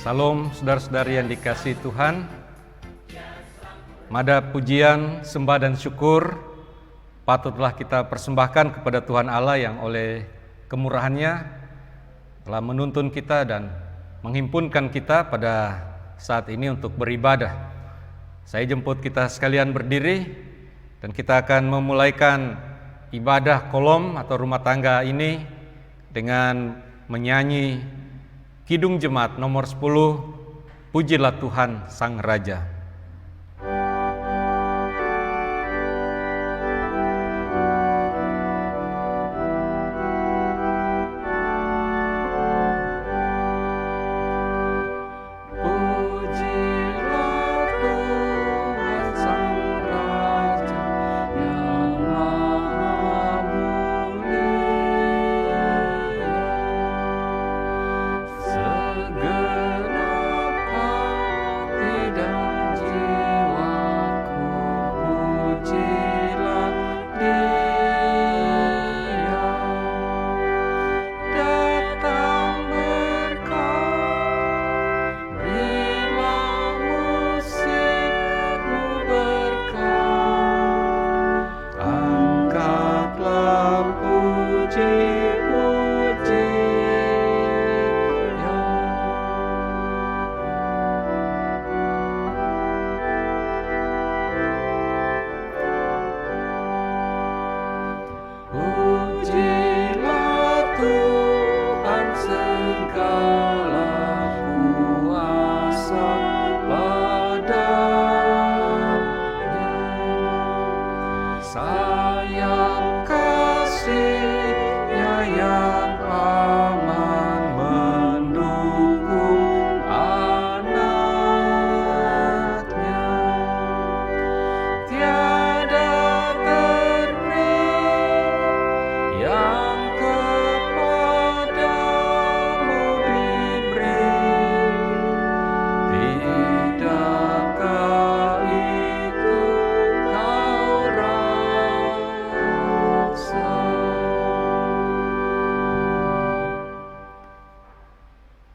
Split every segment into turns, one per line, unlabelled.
Salam saudara-saudari yang dikasihi Tuhan. Mada pujian, sembah dan syukur patutlah kita persembahkan kepada Tuhan Allah yang oleh kemurahannya telah menuntun kita dan menghimpunkan kita pada saat ini untuk beribadah. Saya jemput kita sekalian berdiri dan kita akan memulaikan ibadah kolom atau rumah tangga ini dengan menyanyi Kidung Jemaat nomor 10, Pujilah Tuhan Sang Raja.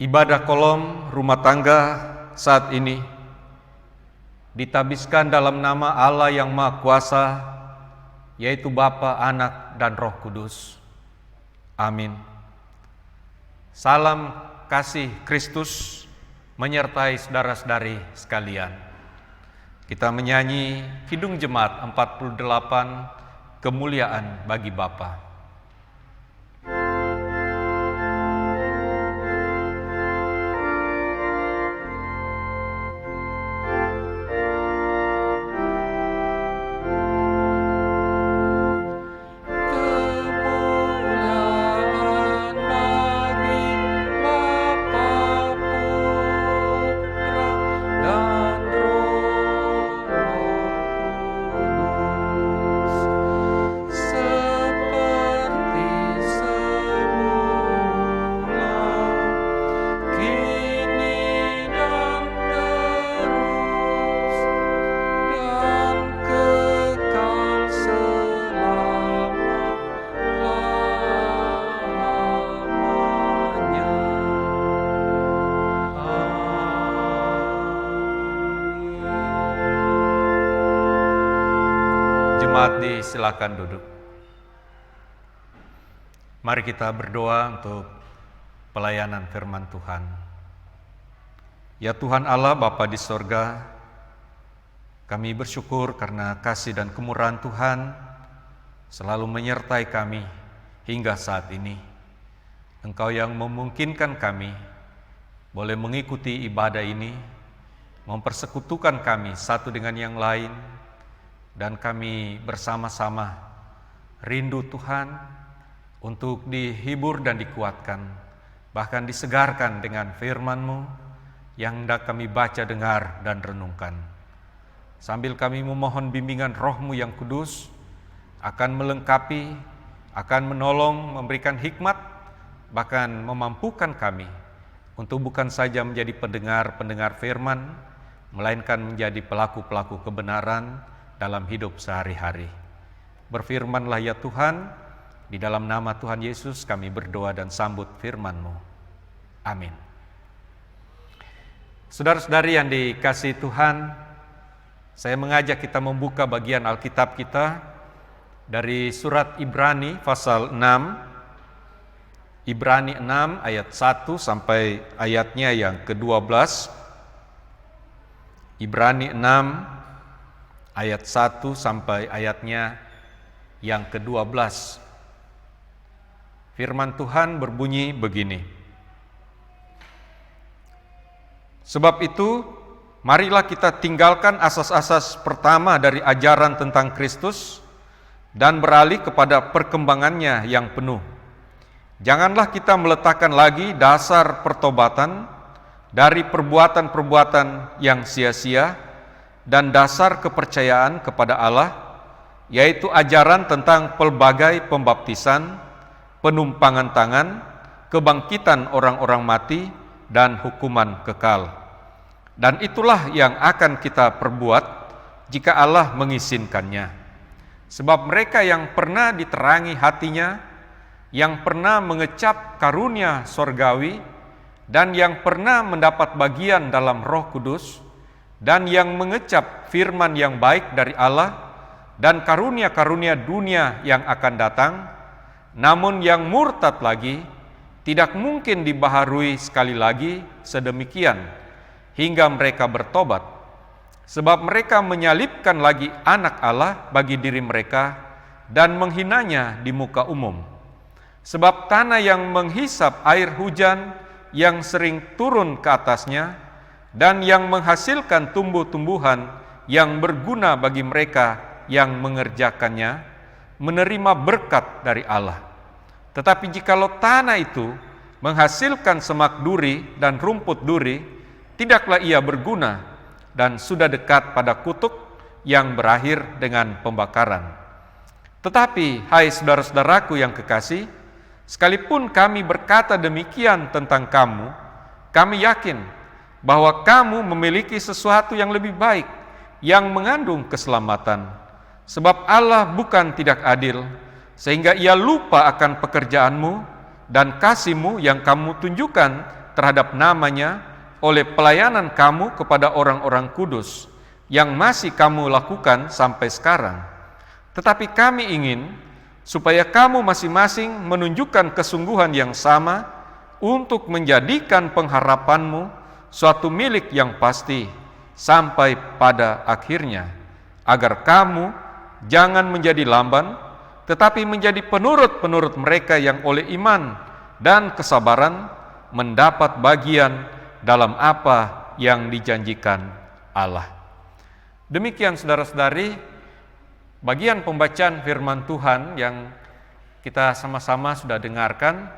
Ibadah kolom rumah tangga saat ini ditabiskan dalam nama Allah yang Maha Kuasa, yaitu Bapa, Anak, dan Roh Kudus. Amin. Salam kasih Kristus menyertai saudara-saudari sekalian. Kita menyanyi Kidung Jemaat 48, Kemuliaan bagi Bapa. Silakan duduk. Mari kita berdoa untuk pelayanan firman Tuhan. Ya Tuhan Allah, Bapa di sorga, kami bersyukur karena kasih dan kemurahan Tuhan selalu menyertai kami hingga saat ini. Engkau yang memungkinkan kami boleh mengikuti ibadah ini, mempersekutukan kami satu dengan yang lain, dan kami bersama-sama rindu Tuhan untuk dihibur dan dikuatkan, bahkan disegarkan dengan firman-Mu yang hendak kami baca, dengar, dan renungkan. Sambil kami memohon bimbingan Roh-Mu yang kudus akan melengkapi, akan menolong, memberikan hikmat, bahkan memampukan kami untuk bukan saja menjadi pendengar-pendengar firman, melainkan menjadi pelaku-pelaku kebenaran dalam hidup sehari-hari. Berfirmanlah ya Tuhan, di dalam nama Tuhan Yesus kami berdoa dan sambut firman-Mu. Amin. Saudara-saudari yang dikasihi Tuhan, saya mengajak kita membuka bagian Alkitab kita dari surat Ibrani pasal 6. Ibrani 6 ayat 1 sampai ayatnya yang ke-12. Ibrani 6 ayat 1 sampai ayatnya yang ke-12. Firman Tuhan berbunyi begini. Sebab itu, marilah kita tinggalkan asas-asas pertama dari ajaran tentang Kristus dan beralih kepada perkembangannya yang penuh. Janganlah kita meletakkan lagi dasar pertobatan dari perbuatan-perbuatan yang sia-sia dan dasar kepercayaan kepada Allah, yaitu ajaran tentang pelbagai pembaptisan, penumpangan tangan, kebangkitan orang-orang mati, dan hukuman kekal. Dan itulah yang akan kita perbuat jika Allah mengizinkannya. Sebab mereka yang pernah diterangi hatinya, yang pernah mengecap karunia sorgawi, dan yang pernah mendapat bagian dalam Roh Kudus, dan yang mengecap firman yang baik dari Allah, dan karunia-karunia dunia yang akan datang, namun yang murtad lagi, tidak mungkin dibaharui sekali lagi sedemikian hingga mereka bertobat. Sebab mereka menyalibkan lagi anak Allah bagi diri mereka dan menghinanya di muka umum. Sebab tanah yang menghisap air hujan yang sering turun ke atasnya dan yang menghasilkan tumbuh-tumbuhan yang berguna bagi mereka yang mengerjakannya, menerima berkat dari Allah. Tetapi jikalau tanah itu menghasilkan semak duri dan rumput duri, tidaklah ia berguna dan sudah dekat pada kutuk yang berakhir dengan pembakaran. Tetapi, hai saudara-saudaraku yang kekasih, sekalipun kami berkata demikian tentang kamu, kami yakin bahwa kamu memiliki sesuatu yang lebih baik, yang mengandung keselamatan. Sebab Allah bukan tidak adil, sehingga ia lupa akan pekerjaanmu dan kasihmu yang kamu tunjukkan terhadap namanya oleh pelayanan kamu kepada orang-orang kudus yang masih kamu lakukan sampai sekarang. Tetapi kami ingin supaya kamu masing-masing menunjukkan kesungguhan yang sama untuk menjadikan pengharapanmu suatu milik yang pasti sampai pada akhirnya, agar kamu jangan menjadi lamban, tetapi menjadi penurut-penurut mereka yang oleh iman dan kesabaran mendapat bagian dalam apa yang dijanjikan Allah. Demikian saudara-saudari, bagian pembacaan firman Tuhan yang kita sama-sama sudah dengarkan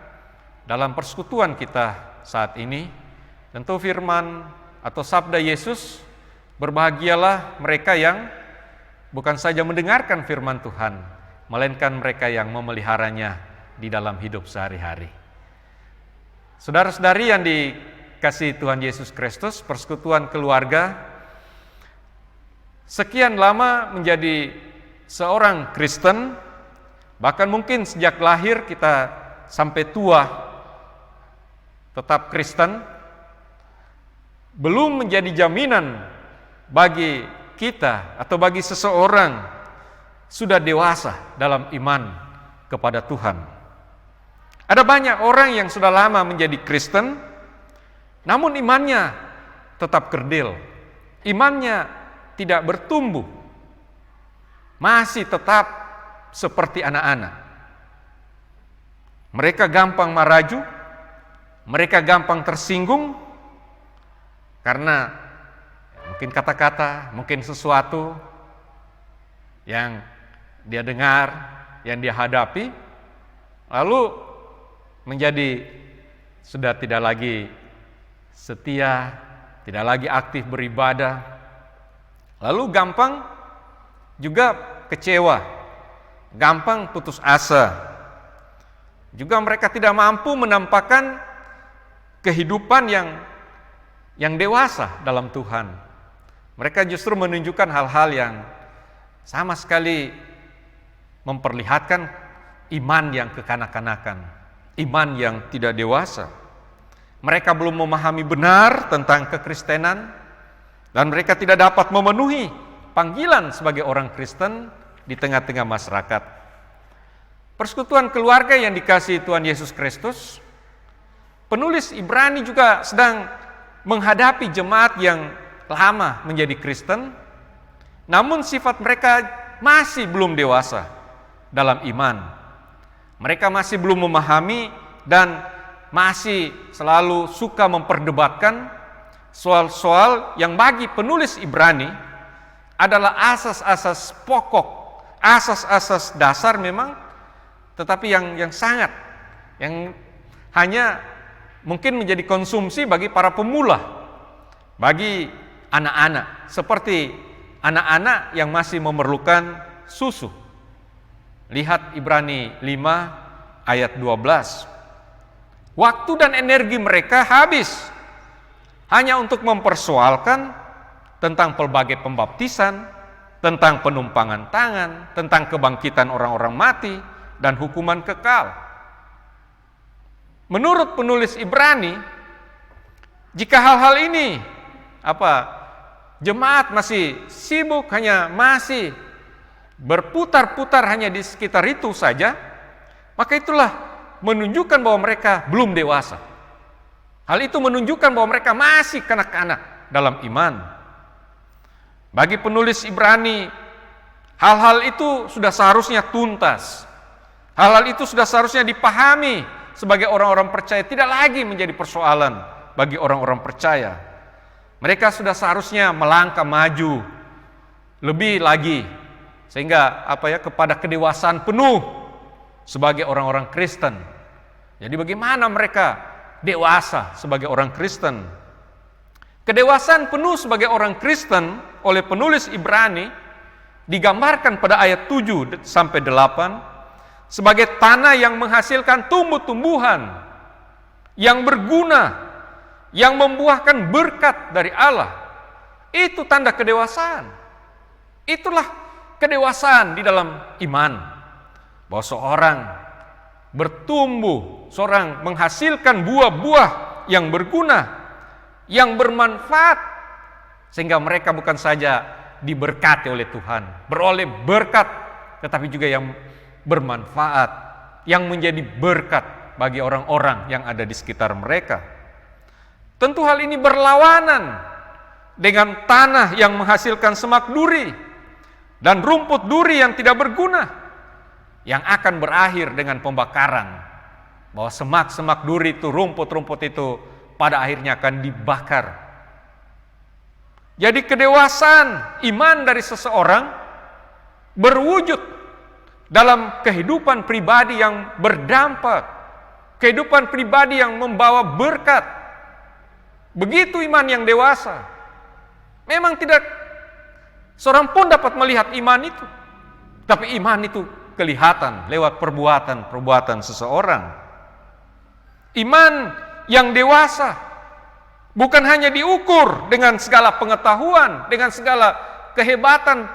dalam persekutuan kita saat ini. Tentu firman atau sabda Yesus, berbahagialah mereka yang bukan saja mendengarkan firman Tuhan, melainkan mereka yang memeliharanya di dalam hidup sehari-hari. Saudara-saudari yang dikasihi Tuhan Yesus Kristus, persekutuan keluarga, sekian lama menjadi seorang Kristen, bahkan mungkin sejak lahir kita sampai tua tetap Kristen, belum menjadi jaminan bagi kita atau bagi seseorang sudah dewasa dalam iman kepada Tuhan. Ada banyak orang yang sudah lama menjadi Kristen, namun imannya tetap kerdil. Imannya tidak bertumbuh. Masih tetap seperti anak-anak. Mereka gampang maraju, mereka gampang tersinggung, karena mungkin kata-kata, mungkin sesuatu yang dia dengar, yang dia hadapi, lalu menjadi sudah tidak lagi setia, tidak lagi aktif beribadah, lalu gampang juga kecewa, gampang putus asa. Juga mereka tidak mampu menampakkan kehidupan yang dewasa dalam Tuhan. Mereka justru menunjukkan hal-hal yang sama sekali memperlihatkan iman yang kekanak-kanakan, iman yang tidak dewasa. mereka belum memahami benar tentang kekristenan, dan mereka tidak dapat memenuhi panggilan sebagai orang Kristen di tengah-tengah masyarakat. Persekutuan keluarga yang dikasihi Tuhan Yesus Kristus, penulis Ibrani juga sedang menghadapi jemaat yang lama menjadi Kristen, namun sifat mereka masih belum dewasa dalam iman. Mereka masih belum memahami dan masih selalu suka memperdebatkan soal-soal yang bagi penulis Ibrani adalah asas-asas pokok, asas-asas dasar memang, tetapi yang sangat, yang hanya mungkin menjadi konsumsi bagi para pemula, bagi anak-anak, seperti anak-anak yang masih memerlukan susu. Lihat Ibrani 5 ayat 12. Waktu dan energi mereka habis hanya untuk mempersoalkan tentang pelbagai pembaptisan, tentang penumpangan tangan, tentang kebangkitan orang-orang mati, dan hukuman kekal. Menurut penulis Ibrani, jika hal-hal ini jemaat masih sibuk, hanya masih berputar-putar hanya di sekitar itu saja, maka itulah menunjukkan bahwa mereka belum dewasa. Hal itu menunjukkan bahwa mereka masih kanak-kanak dalam iman. Bagi penulis Ibrani, hal-hal itu sudah seharusnya tuntas. Hal-hal itu sudah seharusnya dipahami sebagai orang-orang percaya, tidak lagi menjadi persoalan bagi orang-orang percaya. Mereka sudah seharusnya melangkah maju lebih lagi, sehingga kepada kedewasaan penuh sebagai orang-orang Kristen. Jadi bagaimana mereka dewasa sebagai orang Kristen? Kedewasaan penuh sebagai orang Kristen oleh penulis Ibrani digambarkan pada ayat 7 sampai 8 sebagai tanah yang menghasilkan tumbuh-tumbuhan yang berguna, yang membuahkan berkat dari Allah. Itu tanda kedewasaan. Itulah kedewasaan di dalam iman, bahwa seorang bertumbuh, seorang menghasilkan buah-buah yang berguna, yang bermanfaat, sehingga mereka bukan saja diberkati oleh Tuhan, beroleh berkat, tetapi juga yang bermanfaat, yang menjadi berkat bagi orang-orang yang ada di sekitar mereka. Tentu hal ini berlawanan dengan tanah yang menghasilkan semak duri dan rumput duri yang tidak berguna, yang akan berakhir dengan pembakaran. Bahwa semak-semak duri itu, rumput-rumput itu pada akhirnya akan dibakar. Jadi kedewasaan iman dari seseorang berwujud dalam kehidupan pribadi yang berdampak, kehidupan pribadi yang membawa berkat. Begitu iman yang dewasa. Memang tidak seorang pun dapat melihat iman itu, tapi iman itu kelihatan lewat perbuatan-perbuatan seseorang. Iman yang dewasa bukan hanya diukur dengan segala pengetahuan, dengan segala kehebatan,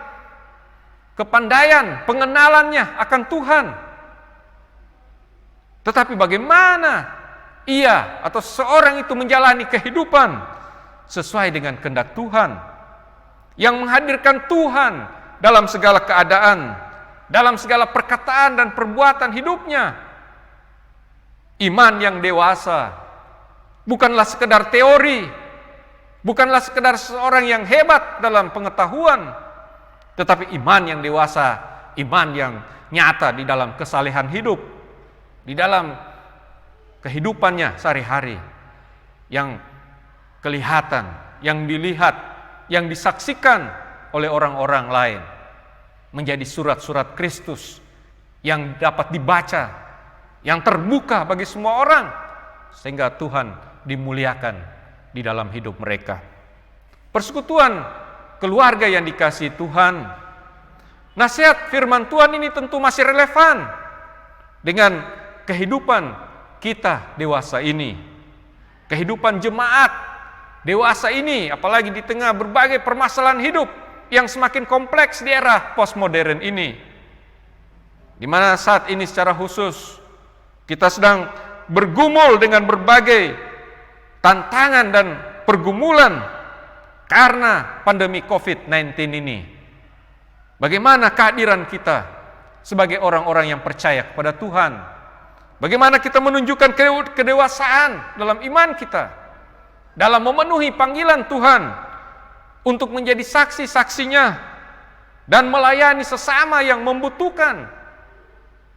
kepandaian, pengenalannya akan Tuhan, tetapi bagaimana ia atau seorang itu menjalani kehidupan sesuai dengan kehendak Tuhan, yang menghadirkan Tuhan dalam segala keadaan, dalam segala perkataan dan perbuatan hidupnya. Iman yang dewasa bukanlah sekedar teori, bukanlah sekedar seorang yang hebat dalam pengetahuan, tetapi iman yang dewasa, iman yang nyata di dalam kesalehan hidup, di dalam kehidupannya sehari-hari, yang kelihatan, yang dilihat, yang disaksikan oleh orang-orang lain, menjadi surat-surat Kristus yang dapat dibaca, yang terbuka bagi semua orang, sehingga Tuhan dimuliakan di dalam hidup mereka. Persekutuan keluarga yang dikasihi Tuhan, nasihat firman Tuhan ini tentu masih relevan dengan kehidupan kita dewasa ini, kehidupan jemaat dewasa ini, apalagi di tengah berbagai permasalahan hidup yang semakin kompleks di era postmodern ini, di mana saat ini secara khusus kita sedang bergumul dengan berbagai tantangan dan pergumulan karena pandemi COVID-19 ini. Bagaimana kehadiran kita sebagai orang-orang yang percaya kepada Tuhan? Bagaimana kita menunjukkan kedewasaan dalam iman kita, dalam memenuhi panggilan Tuhan untuk menjadi saksi-saksinya dan melayani sesama yang membutuhkan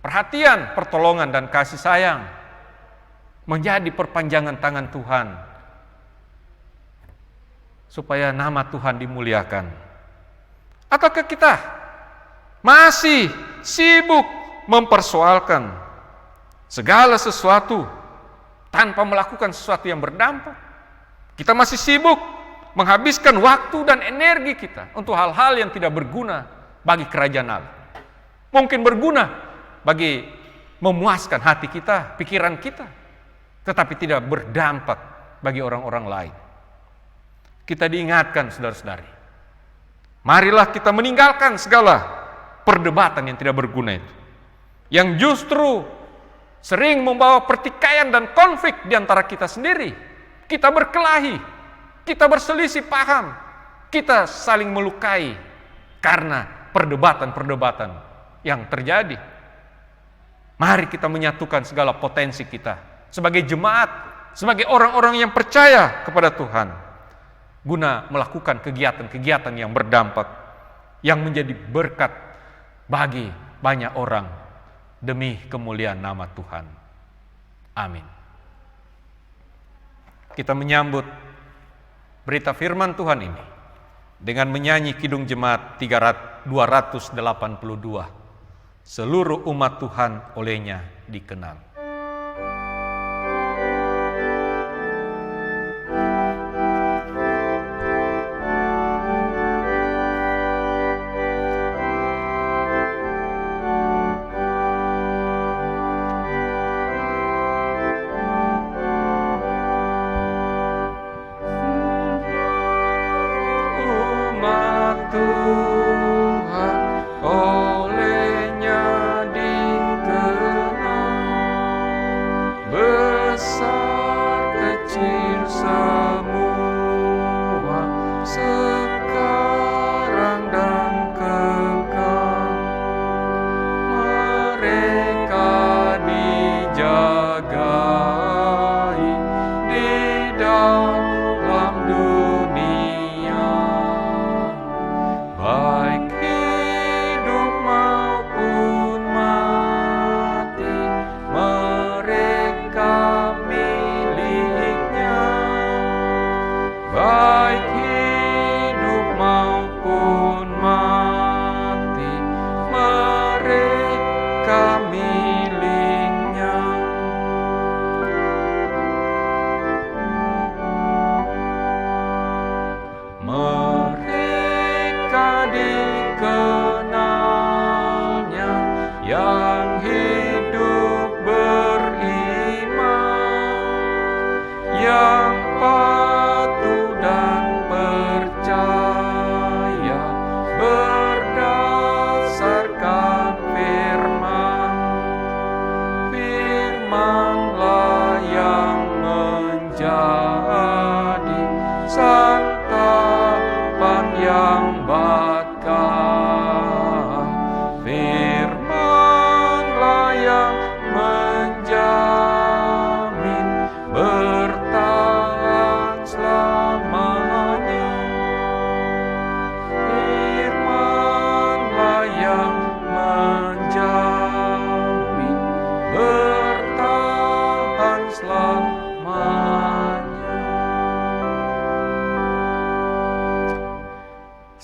perhatian, pertolongan, dan kasih sayang, menjadi perpanjangan tangan Tuhan supaya nama Tuhan dimuliakan. Ataukah kita masih sibuk mempersoalkan segala sesuatu tanpa melakukan sesuatu yang berdampak? Kita masih sibuk menghabiskan waktu dan energi kita untuk hal-hal yang tidak berguna bagi kerajaan Allah. Mungkin berguna bagi memuaskan hati kita, pikiran kita, tetapi tidak berdampak bagi orang-orang lain. Kita diingatkan, saudara-saudari, marilah kita meninggalkan segala perdebatan yang tidak berguna itu, yang justru sering membawa pertikaian dan konflik di antara kita sendiri. Kita berkelahi, kita berselisih paham, kita saling melukai karena perdebatan-perdebatan yang terjadi. Mari kita menyatukan segala potensi kita sebagai jemaat, sebagai orang-orang yang percaya kepada Tuhan, guna melakukan kegiatan-kegiatan yang berdampak, yang menjadi berkat bagi banyak orang demi kemuliaan nama Tuhan. Amin. Kita menyambut berita firman Tuhan ini dengan menyanyi Kidung Jemaat 282. Seluruh umat Tuhan olehnya dikenal.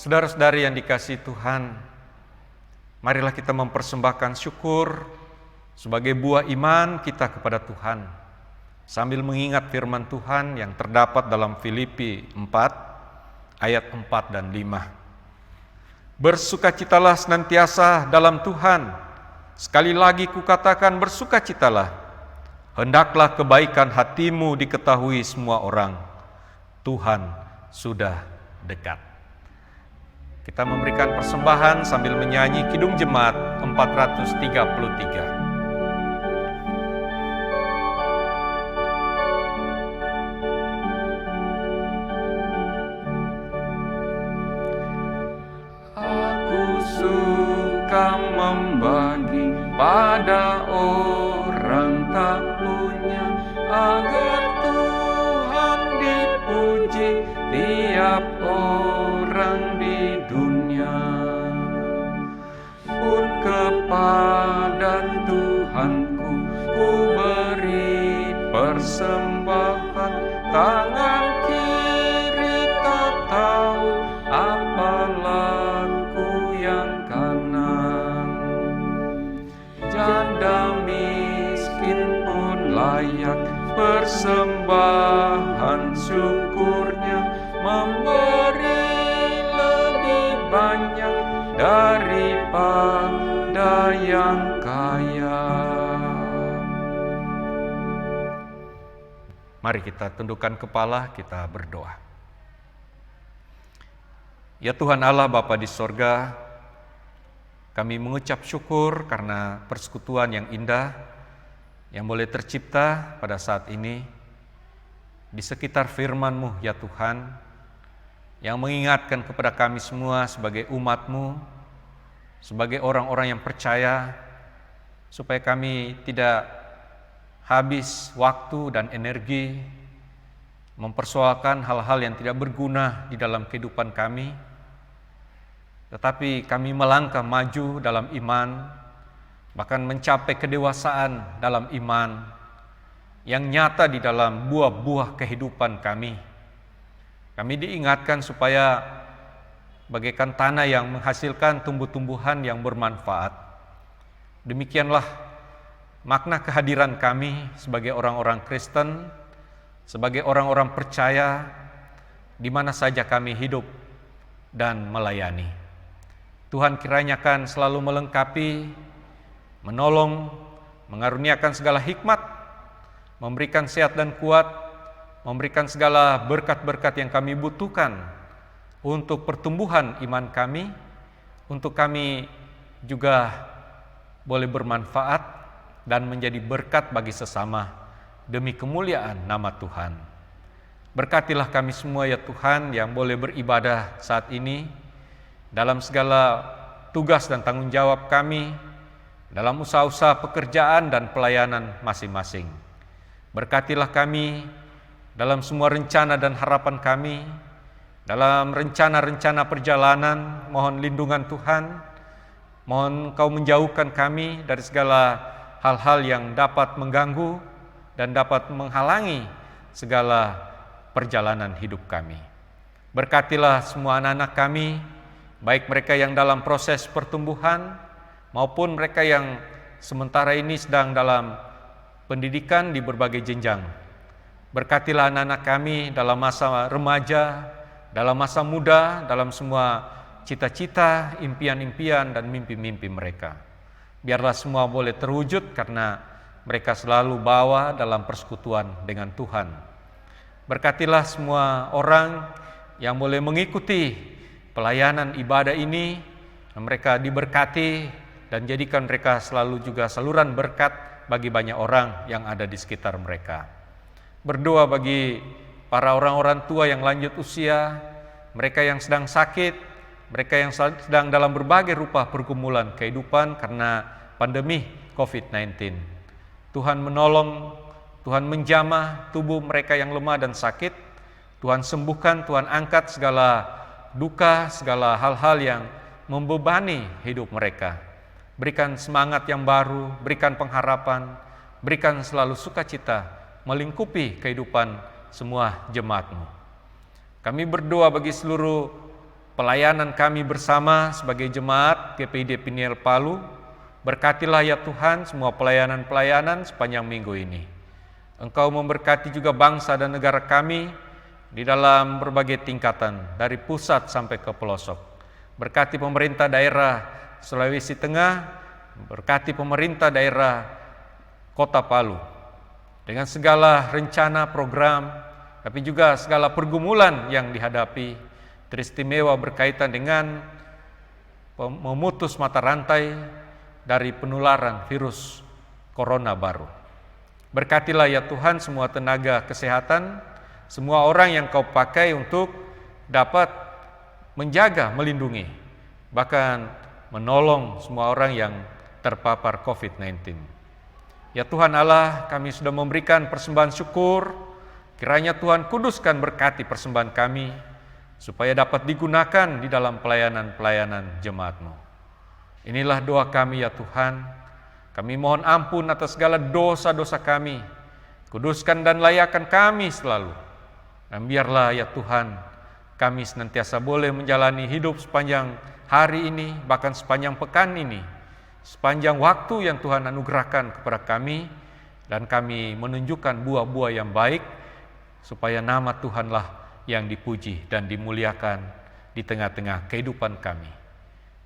Saudara-saudari yang dikasihi Tuhan, marilah kita mempersembahkan syukur sebagai buah iman kita kepada Tuhan, sambil mengingat firman Tuhan yang terdapat dalam Filipi 4 ayat 4 dan 5. Bersukacitalah senantiasa dalam Tuhan. Sekali lagi kukatakan bersukacitalah. Hendaklah kebaikan hatimu diketahui semua orang. Tuhan sudah dekat. Kita memberikan persembahan sambil menyanyi Kidung Jemaat 433. Engkau membagi pada orang tak punya, agar Tuhan dipuji tiap orang di dunia. Pun kepada Tuhanku ku beri persembahan, tangan kiri tak tahu apa laku yang kanan. Janda miskin pun layak persembahan syukurnya, memberi lebih banyak daripada yang kaya. Mari kita tundukkan kepala, kita berdoa. Ya Tuhan Allah Bapa di sorga, kami mengucap syukur karena persekutuan yang indah yang boleh tercipta pada saat ini di sekitar firman-Mu ya Tuhan, yang mengingatkan kepada kami semua sebagai umat-Mu, sebagai orang-orang yang percaya, supaya kami tidak habis waktu dan energi mempersoalkan hal-hal yang tidak berguna di dalam kehidupan kami, tetapi kami melangkah maju dalam iman, bahkan mencapai kedewasaan dalam iman yang nyata di dalam buah-buah kehidupan kami. Kami diingatkan supaya bagaikan tanah yang menghasilkan tumbuh-tumbuhan yang bermanfaat. Demikianlah makna kehadiran kami sebagai orang-orang Kristen, sebagai orang-orang percaya di mana saja kami hidup dan melayani. Tuhan kiranya akan selalu melengkapi, menolong, mengaruniakan segala hikmat, memberikan sehat dan kuat, memberikan segala berkat-berkat yang kami butuhkan untuk pertumbuhan iman kami, untuk kami juga boleh bermanfaat dan menjadi berkat bagi sesama demi kemuliaan nama Tuhan. Berkatilah kami semua ya Tuhan yang boleh beribadah saat ini dalam segala tugas dan tanggung jawab kami, dalam usaha-usaha pekerjaan dan pelayanan masing-masing. Berkatilah kami dalam semua rencana dan harapan kami, dalam rencana-rencana perjalanan. Mohon lindungan Tuhan, mohon Engkau menjauhkan kami dari segala hal-hal yang dapat mengganggu dan dapat menghalangi segala perjalanan hidup kami. Berkatilah semua anak-anak kami, baik mereka yang dalam proses pertumbuhan maupun mereka yang sementara ini sedang dalam pendidikan di berbagai jenjang. Berkatilah anak-anak kami dalam masa remaja, dalam masa muda, dalam semua cita-cita, impian-impian dan mimpi-mimpi mereka. Biarlah semua boleh terwujud karena mereka selalu bawa dalam persekutuan dengan Tuhan. Berkatilah semua orang yang boleh mengikuti pelayanan ibadah ini, mereka diberkati dan jadikan mereka selalu juga saluran berkat bagi banyak orang yang ada di sekitar mereka. Berdoa bagi para orang-orang tua yang lanjut usia, mereka yang sedang sakit, mereka yang sedang dalam berbagai rupa pergumulan kehidupan karena pandemi COVID-19. Tuhan menolong, Tuhan menjamah tubuh mereka yang lemah dan sakit. Tuhan sembuhkan, Tuhan angkat segala duka, segala hal-hal yang membebani hidup mereka. Berikan semangat yang baru, berikan pengharapan, berikan selalu sukacita melingkupi kehidupan semua jemaat-Mu. Kami berdoa bagi seluruh pelayanan kami bersama sebagai jemaat GPID Peniel Palu. Berkatilah ya Tuhan semua pelayanan-pelayanan sepanjang minggu ini. Engkau memberkati juga bangsa dan negara kami di dalam berbagai tingkatan, dari pusat sampai ke pelosok. Berkati pemerintah daerah Sulawesi Tengah, berkati pemerintah daerah Kota Palu, dengan segala rencana program, tapi juga segala pergumulan yang dihadapi, teristimewa berkaitan dengan memutus mata rantai dari penularan virus corona baru. Berkatilah ya Tuhan semua tenaga kesehatan, semua orang yang Kau pakai untuk dapat menjaga, melindungi, bahkan menolong semua orang yang terpapar COVID-19. Ya Tuhan Allah, kami sudah memberikan persembahan syukur, kiranya Tuhan kuduskan berkati persembahan kami, supaya dapat digunakan di dalam pelayanan-pelayanan jemaat-Mu. Inilah doa kami ya Tuhan, kami mohon ampun atas segala dosa-dosa kami, kuduskan dan layakkan kami selalu. Dan biarlah ya Tuhan, kami senantiasa boleh menjalani hidup sepanjang hari ini, bahkan sepanjang pekan ini, sepanjang waktu yang Tuhan anugerahkan kepada kami, dan kami menunjukkan buah-buah yang baik, supaya nama Tuhanlah yang dipuji dan dimuliakan di tengah-tengah kehidupan kami.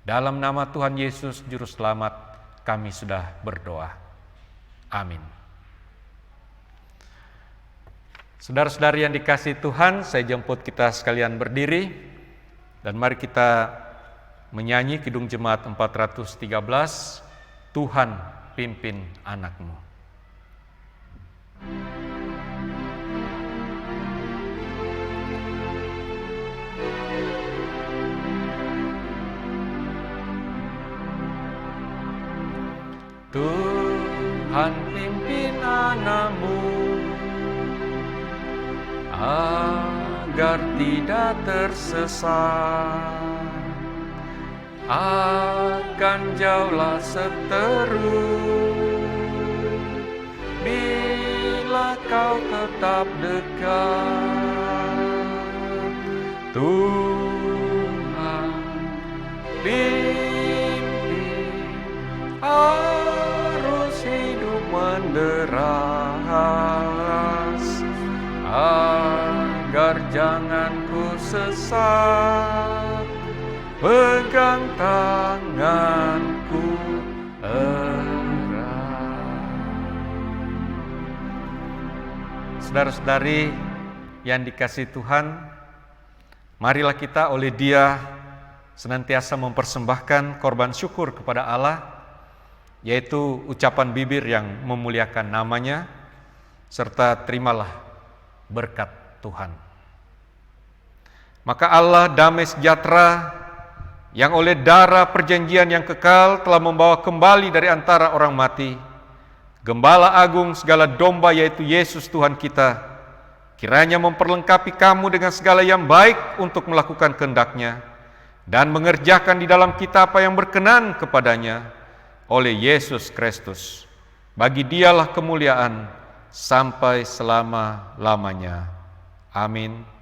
Dalam nama Tuhan Yesus Juru Selamat, kami sudah berdoa. Amin. Saudara-saudari yang dikasihi Tuhan, saya jemput kita sekalian berdiri, dan mari kita menyanyi Kidung Jemaat 413, Tuhan pimpin anak-Mu. Tuhan pimpin anak-Mu agar tidak tersesat, akan jauhlah seteru bila kau tetap dekat. Tuhan pimpin arus hidup menderas, agar jangan ku sesat, pegang tanganku erat. Saudara-saudari yang dikasihi Tuhan, marilah kita oleh Dia senantiasa mempersembahkan korban syukur kepada Allah, yaitu ucapan bibir yang memuliakan nama-Nya, serta terimalah berkat Tuhan. Maka Allah damai sejahtera yang oleh darah perjanjian yang kekal telah membawa kembali dari antara orang mati Gembala agung segala domba, yaitu Yesus Tuhan kita, kiranya memperlengkapi kamu dengan segala yang baik untuk melakukan kehendak-Nya dan mengerjakan di dalam kita apa yang berkenan kepadanya oleh Yesus Kristus. Bagi Dialah kemuliaan sampai selama-lamanya. Amin.